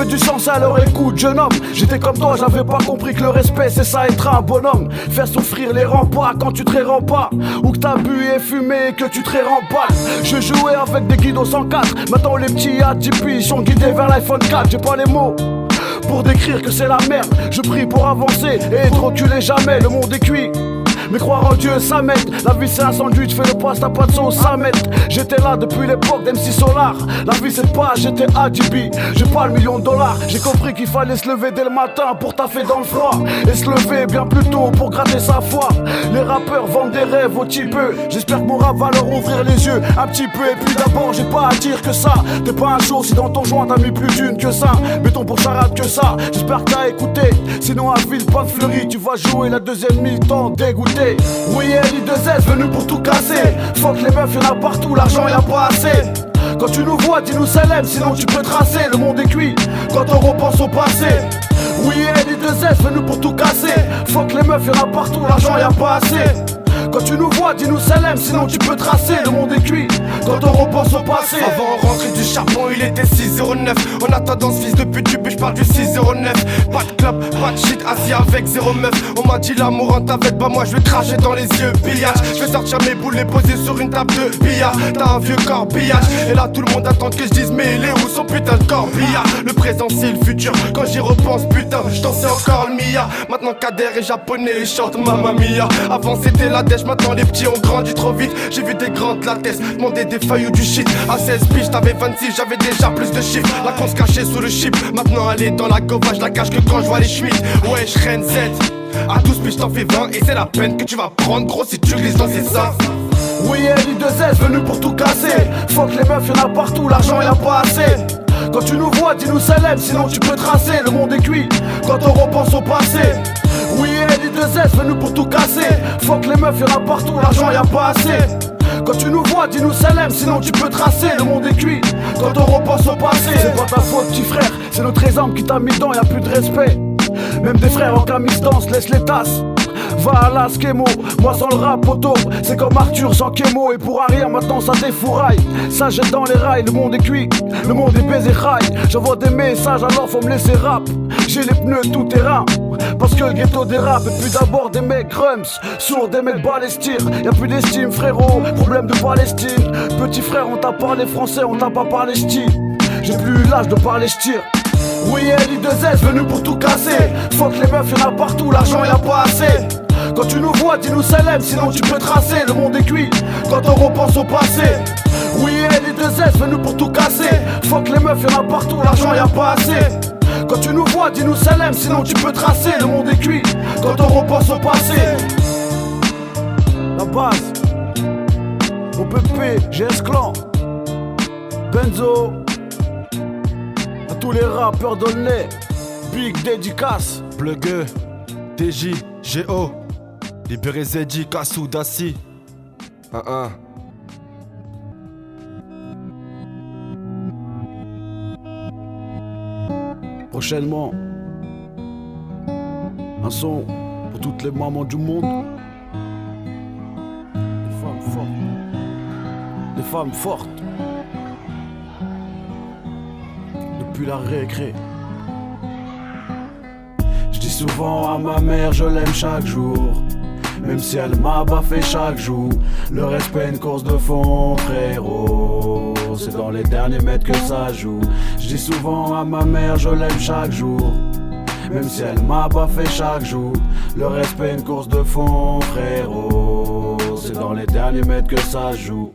veux du sens, alors écoute jeune homme. J'étais comme toi, j'avais pas compris que le respect c'est ça être un bonhomme. Faire souffrir les remparts quand tu te rends pas, ou que t'as bu et fumé et que tu te rends pas. Je jouais avec des guides au 104. Maintenant les petits ATP sont guidés vers l'iPhone 4. J'ai pas les mots pour décrire que c'est la merde. Je prie pour avancer et te reculer jamais. Le monde est cuit, mais croire en Dieu ça m'aide. La vie c'est un sandwich, fais le poids, t'as pas de sauce ça m'aide. J'étais là depuis l'époque d'MC Solar. La vie c'est pas, j'étais ADB. J'ai pas le $1 000 000. J'ai compris qu'il fallait se lever dès le matin pour taffer dans le froid, et se lever bien plus tôt pour gratter sa foi. Les rappeurs vendent des rêves au petit peu. J'espère que mon rap va leur ouvrir les yeux un petit peu. Et puis d'abord j'ai pas à dire que ça. T'es pas un show si dans ton joint t'as mis plus d'une que ça. Mettons pour charade que ça. J'espère que t'as écouté. Sinon à Villepinte-Fleury tu vas jouer la deuxième mi-temps dégoûté. Oui, L-I-2-S venu pour tout casser. Fuck les meufs, y'en a partout, l'argent y'a pas assez. Quand tu nous vois, dis-nous salam, sinon tu peux tracer. Le monde est cuit quand on repense au passé. Oui, L-I-2-S venu pour tout casser. Fuck les meufs, y'en a partout, l'argent y'a pas assez. Quand tu nous vois, dis-nous salam, sinon tu peux tracer. Le monde est cuit quand on repense au passé. Avant rentrer du charbon, il était 6,09. En attendant ce fils de pute, je parle du 6,09. Pas de club, pas de shit, assis avec 0 meuf. On m'a dit l'amour en t'avec, bah moi je vais cracher dans les yeux. Pillage, je vais sortir mes boules, les poser sur une table de billard. T'as un vieux corbillage, et là tout le monde attend que je dise mais il est où son putain de corbillard. Le présent c'est le futur, quand j'y repense putain, je dansais encore le Mia. Maintenant Kader est japonais et chante Mamma Mia. Avant c'était la dèche, maintenant les petits ont grandi trop vite. J'ai vu des grandes lattes, demander des feuilles ou du shit. À 16 piges, t'avais 26, j'avais déjà plus de chiffres. La con se cachait sous le chip, maintenant elle est dans la gova, je la cache que quand je vois les schmitts. Ouais, je Rennes 7, à 12 piges t'en fais 20. Et c'est la peine que tu vas prendre gros si tu glisses dans ces sens. Oui, L-I-2-S venu pour tout casser. Fuck les meufs, y'en a partout, l'argent y'a pas assez. Quand tu nous vois, dis-nous salam, sinon tu peux tracer. Le monde est cuit quand on repense au passé. Oui, L-I-2-S venu pour tout casser. Fuck les meufs, y'en a partout, l'argent y'a pas assez. Quand tu nous vois, dis-nous salam, sinon tu peux tracer. Le monde est cuit quand on repense au passé. C'est pas ta faute petit frère, c'est notre exemple qui t'a mis dedans, y'a plus de respect. Même des frères en camis dansent, laisse les tasses. Va à la Skemo, moi sans le rap auto. C'est comme Arthur sans Kémo. Et pour un rire maintenant ça défouraille. Ça jette dans les rails, le monde est cuit, le monde est baisé rail. J'envoie des messages alors faut me laisser rap. J'ai les pneus tout terrain, parce que le ghetto dérape. Et puis d'abord des mecs grums, sourds des mecs balestirs. Y'a plus d'estime frérot, problème de Palestine. Petit frère on t'a parlé français, on t'a pas parlé ch'ti. J'ai plus l'âge de parler ch'tir. Oui, L-I-2-S venu pour tout casser. Fuck les meufs, y'en a partout, l'argent y'a pas assez. Quand tu nous vois, dis-nous salam, sinon tu peux tracer. Le monde est cuit quand on repense au passé. Oui, L-I-2-S venu pour tout casser. Fuck les meufs, y'en a partout, l'argent y'a pas assez. Quand tu nous vois, dis-nous salam, sinon tu peux tracer. Le monde est cuit quand on repense au passé. La base, OPP, GS Clan, Benzo. À tous les rappeurs d'Aulnay, big dédicace. Plugueux, TJ, GO, Libéré Zedji, Kassou, Dassi. Prochainement, un son pour toutes les mamans du monde. Des femmes fortes. Des femmes fortes. Depuis la récré. Je dis souvent à ma mère, je l'aime chaque jour. Même si elle m'a baffé chaque jour. Le respect, une course de fond, frérot. C'est dans les derniers mètres que ça joue. Je dis souvent à ma mère, je l'aime chaque jour. Même si elle m'a baffé chaque jour. Le respect, une course de fond, frérot. C'est dans les derniers mètres que ça joue.